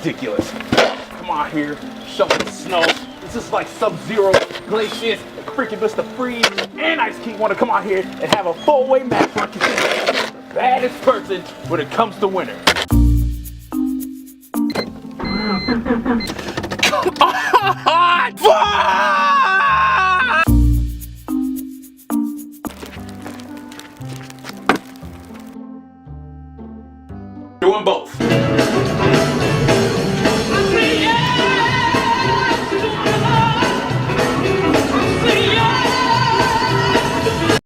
ridiculous. Come on here, shovel the snow. This is like Sub-Zero, Glacius, freaking Mr. Freeze, and Ice King want to come out here and have a four-way match for the baddest person when it comes to winter. Doing both.